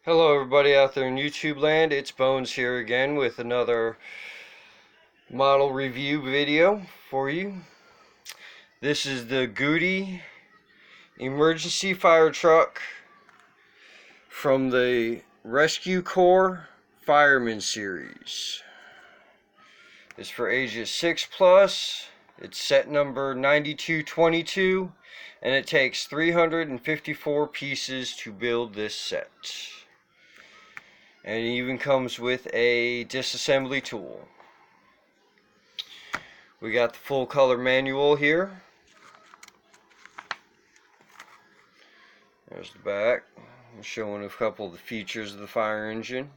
Hello everybody out there in YouTube land, it's Bones here again with another model review video for you. This is the Gudi emergency fire truck from the Rescue Corps Fireman series. It's for ages 6 plus, it's set number 9222, and it takes 354 pieces to build this set. And it even comes with a disassembly tool. We got the full color manual here. There's the back, showing a couple of the features of the fire engine.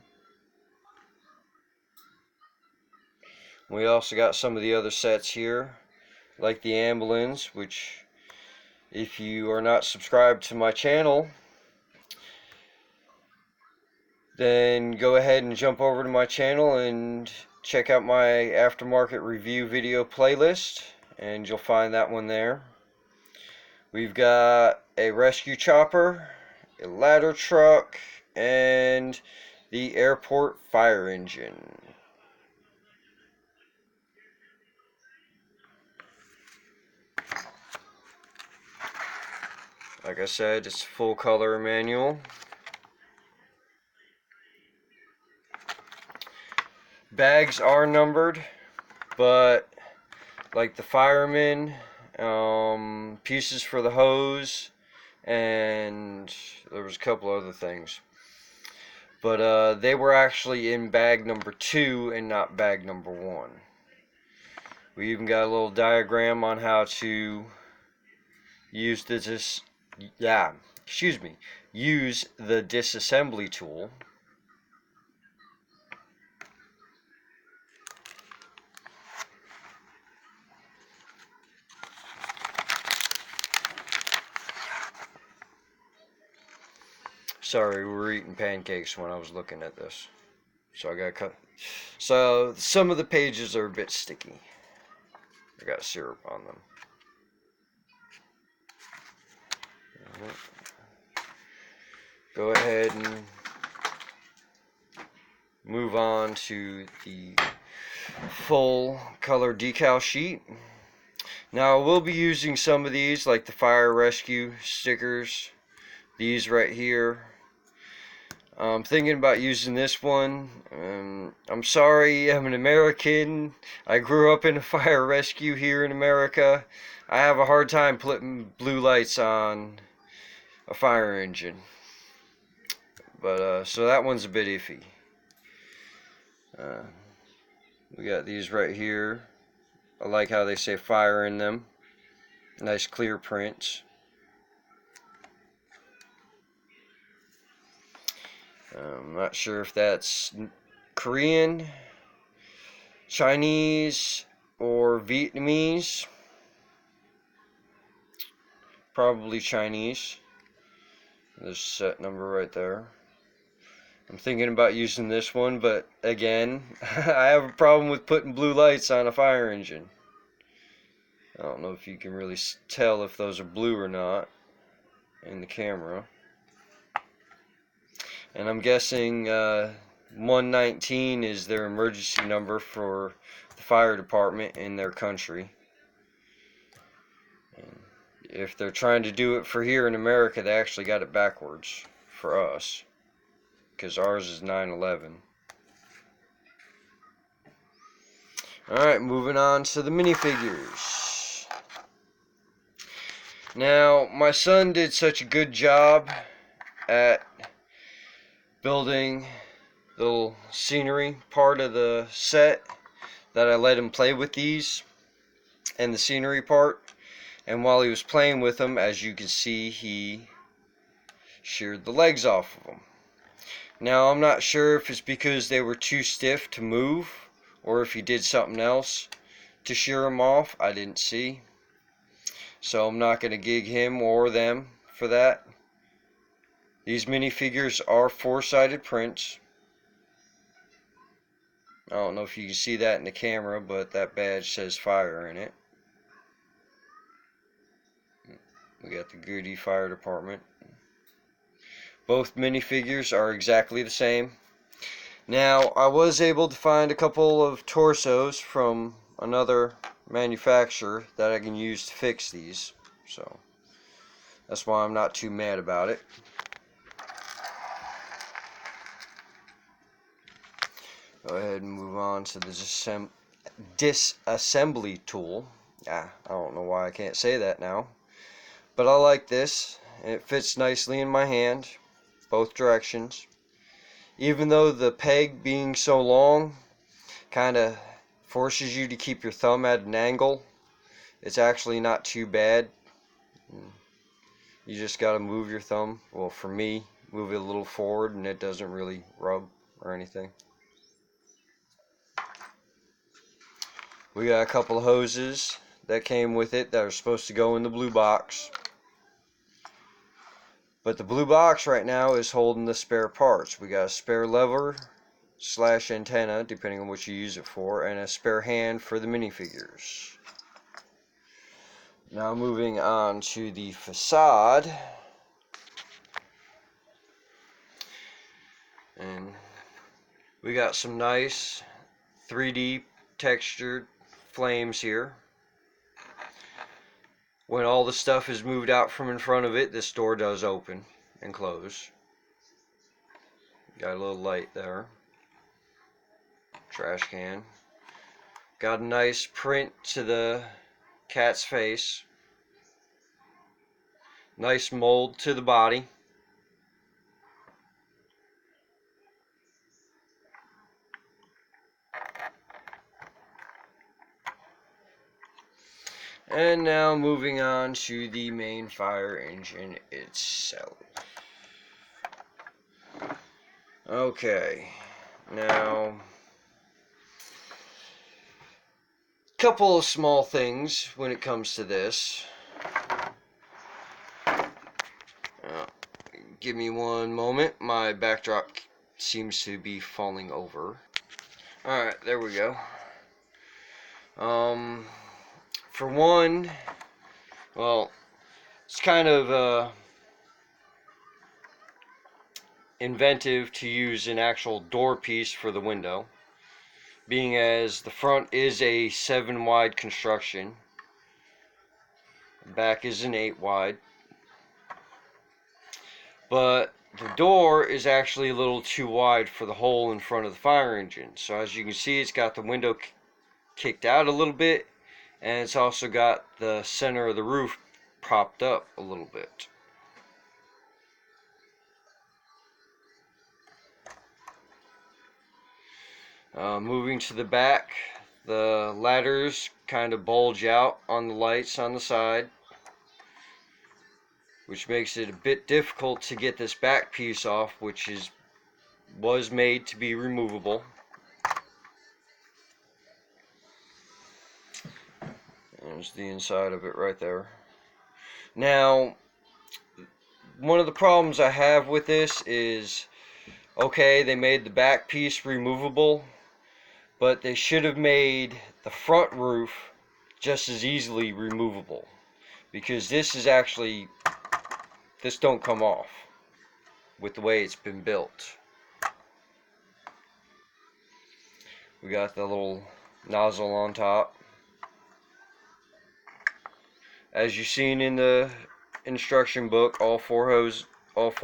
We also got some of the other sets here, like the ambulance, which if you are not subscribed to my channel, then go ahead and jump over to my channel and check out my aftermarket review video playlist, and you'll find that one there. We've got a rescue chopper, a ladder truck, and the airport fire engine. Like I said, it's a full color manual. Bags are numbered, but like the firemen, pieces for the hose, and there was a couple other things. But they were actually in bag number 2 and not bag number 1. We even got a little diagram on how to use the disassembly tool. Sorry, we were eating pancakes when I was looking at this, so I got cut. So some of the pages are a bit sticky. I got syrup on them. Go ahead and move on to the full color decal sheet. Now I will be using some of these, like the fire rescue stickers, these right here. I'm thinking about using this one. I'm sorry, I'm an American. I grew up in a fire rescue here in America. I have a hard time putting blue lights on a fire engine. But so that one's a bit iffy. We got these right here. I like how they say fire in them. Nice clear prints. I'm not sure if that's Korean, Chinese, or Vietnamese. Probably Chinese. There's set number right there. I'm thinking about using this one, but again, I have a problem with putting blue lights on a fire engine. I don't know if you can really tell if those are blue or not in the camera. And I'm guessing 119 is their emergency number for the fire department in their country. And if they're trying to do it for here in America, they actually got it backwards for us, because ours is 911. Alright, moving on to the minifigures. Now, my son did such a good job at building the little scenery part of the set that I let him play with these and the scenery part. And while he was playing with them, as you can see, he sheared the legs off of them. Now, I'm not sure if it's because they were too stiff to move, or if he did something else to shear them off. I didn't see. So I'm not going to gig him or them for that. These minifigures are 4-sided prints. I don't know if you can see that in the camera, but that badge says fire in it. We got the Gudi Fire Department. Both minifigures are exactly the same. Now, I was able to find a couple of torsos from another manufacturer that I can use to fix these, so that's why I'm not too mad about it. Go ahead and move on to the disassembly tool. I don't know why I can't say that now, but I like this, and it fits nicely in my hand, both directions. Even though the peg being so long kind of forces you to keep your thumb at an angle, it's actually not too bad. You just got to move your thumb, well for me, move it a little forward, and it doesn't really rub or anything. We got a couple of hoses that came with it that are supposed to go in the blue box. But the blue box right now is holding the spare parts. We got a spare lever / antenna, depending on what you use it for, and a spare hand for the minifigures. Now moving on to the facade. And we got some nice 3D textured flames here. When all the stuff is moved out from in front of it, this door does open and close. Got a little light there. Trash can. Got a nice print to the cat's face. Nice mold to the body. And now moving on to the main fire engine itself. Okay, now couple of small things when it comes to this. Give me one moment, my backdrop seems to be falling over. Alright, there we go. For one, well, it's kind of inventive to use an actual door piece for the window, being as the front is a 7 wide construction, the back is an 8 wide, but the door is actually a little too wide for the hole in front of the fire engine. So as you can see, it's got the window kicked out a little bit, and it's also got the center of the roof propped up a little bit. Moving to the back, the ladders kind of bulge out on the lights on the side, which makes it a bit difficult to get this back piece off, which was made to be removable. There's the inside of it right there. Now, one of the problems I have with this is, okay, they made the back piece removable, but they should have made the front roof just as easily removable, because this don't come off with the way it's been built. We got the little nozzle on top. As you've seen in the instruction book, all four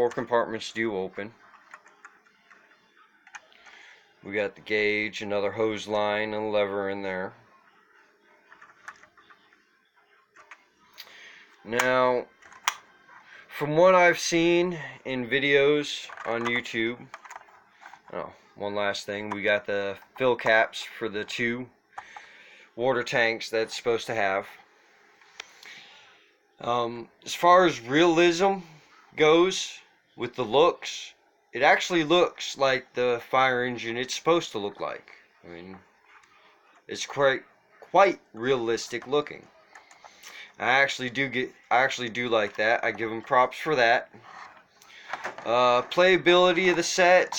compartments do open. We got the gauge, another hose line, and a lever in there. Now, from what I've seen in videos on YouTube, one last thing, we got the fill caps for the 2 water tanks that's supposed to have. As far as realism goes with the looks, it actually looks like the fire engine it's supposed to look like. I mean, it's quite realistic looking. I actually do like that. I give them props for that. Playability of the set,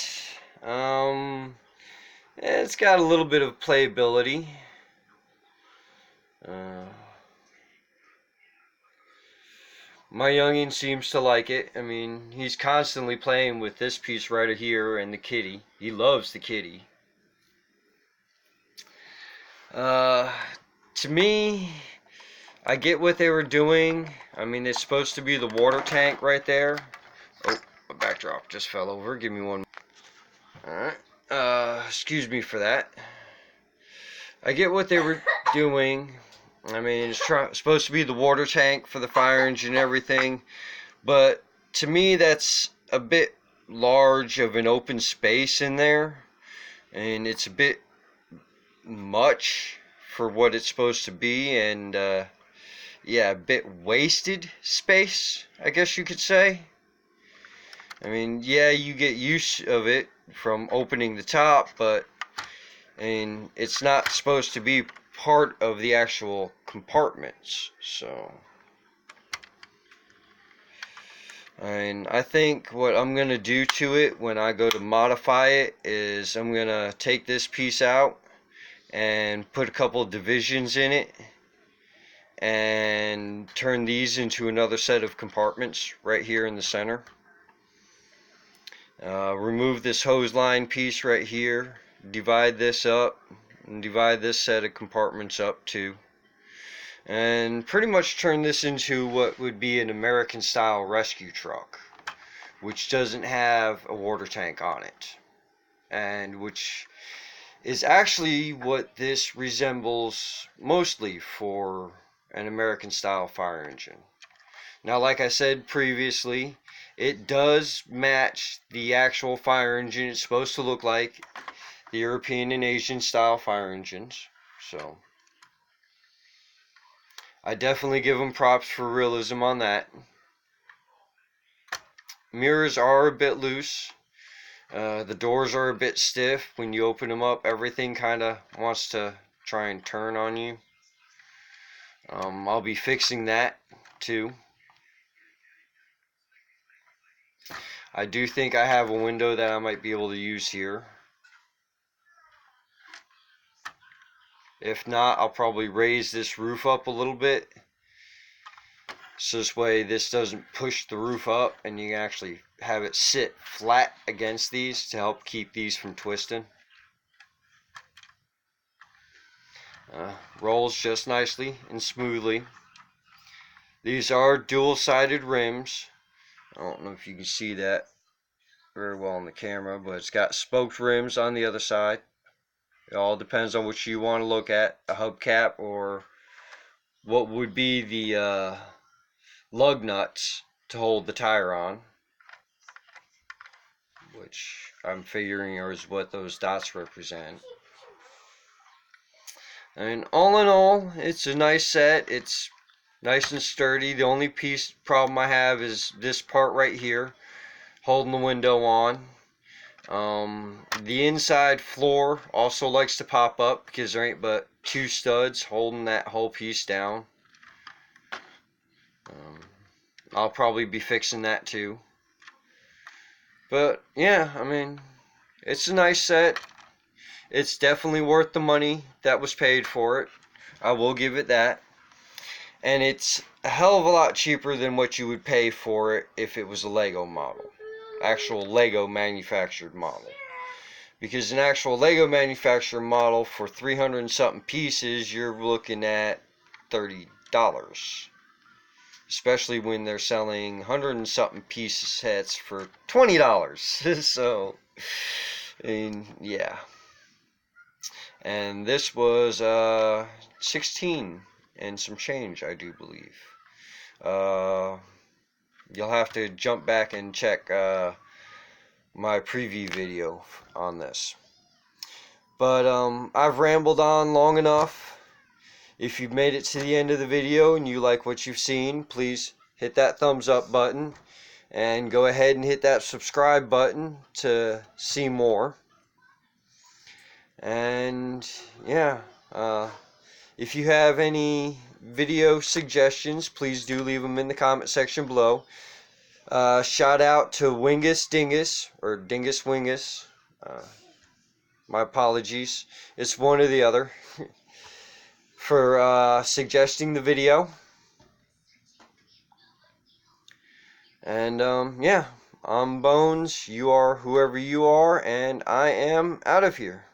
it's got a little bit of playability. My youngin seems to like it. I mean, he's constantly playing with this piece right here and the kitty. He loves the kitty. Uh, to me, I get what they were doing. I mean, it's supposed to be the water tank right there. Oh, a backdrop just fell over. Give me one. Alright. Excuse me for that. I get what they were doing. I mean, it's supposed to be the water tank for the fire engine and everything. But to me, that's a bit large of an open space in there. And it's a bit much for what it's supposed to be. And, yeah, a bit wasted space, I guess you could say. I mean, yeah, you get use of it from opening the top, but and it's not supposed to be part of the actual compartments. So, and I think what I'm gonna do to it when I go to modify it is I'm gonna take this piece out and put a couple of divisions in it and turn these into another set of compartments right here in the center. Remove this hose line piece right here, divide this up, and divide this set of compartments up too, and pretty much turn this into what would be an American style rescue truck, which doesn't have a water tank on it, and which is actually what this resembles mostly for an American style fire engine. Now, like I said previously, it does match the actual fire engine it's supposed to look like, the European and Asian style fire engines. So, I definitely give them props for realism on that. Mirrors are a bit loose. The doors are a bit stiff. When you open them up, everything kind of wants to try and turn on you. I'll be fixing that too. I do think I have a window that I might be able to use here. If not, I'll probably raise this roof up a little bit. So this way this doesn't push the roof up and you can actually have it sit flat against these to help keep these from twisting. Rolls just nicely and smoothly. These are dual-sided rims. I don't know if you can see that very well on the camera, but it's got spoked rims on the other side. It all depends on which you want to look at, a hubcap or what would be the lug nuts to hold the tire on, which I'm figuring is what those dots represent. And all in all, it's a nice set. It's nice and sturdy. The only problem I have is this part right here, holding the window on. The inside floor also likes to pop up because there ain't but two studs holding that whole piece down. I'll probably be fixing that too. But yeah, I mean, it's a nice set. It's definitely worth the money that was paid for it. I will give it that. And it's a hell of a lot cheaper than what you would pay for it if it was a Lego model. Actual Lego manufactured model. Because an actual Lego manufactured model for 300 and something pieces, you're looking at $30. Especially when they're selling 100 and something piece sets for $20. So, and yeah. And this was 16 and some change, I do believe. You'll have to jump back and check my preview video on this. But I've rambled on long enough. If you've made it to the end of the video and you like what you've seen, please hit that thumbs up button and go ahead and hit that subscribe button to see more. And yeah, if you have any video suggestions, please do leave them in the comment section below. Shout out to Wingus Dingus, or Dingus Wingus. My apologies. It's one or the other. For suggesting the video. And yeah, I'm Bones, you are whoever you are, and I am out of here.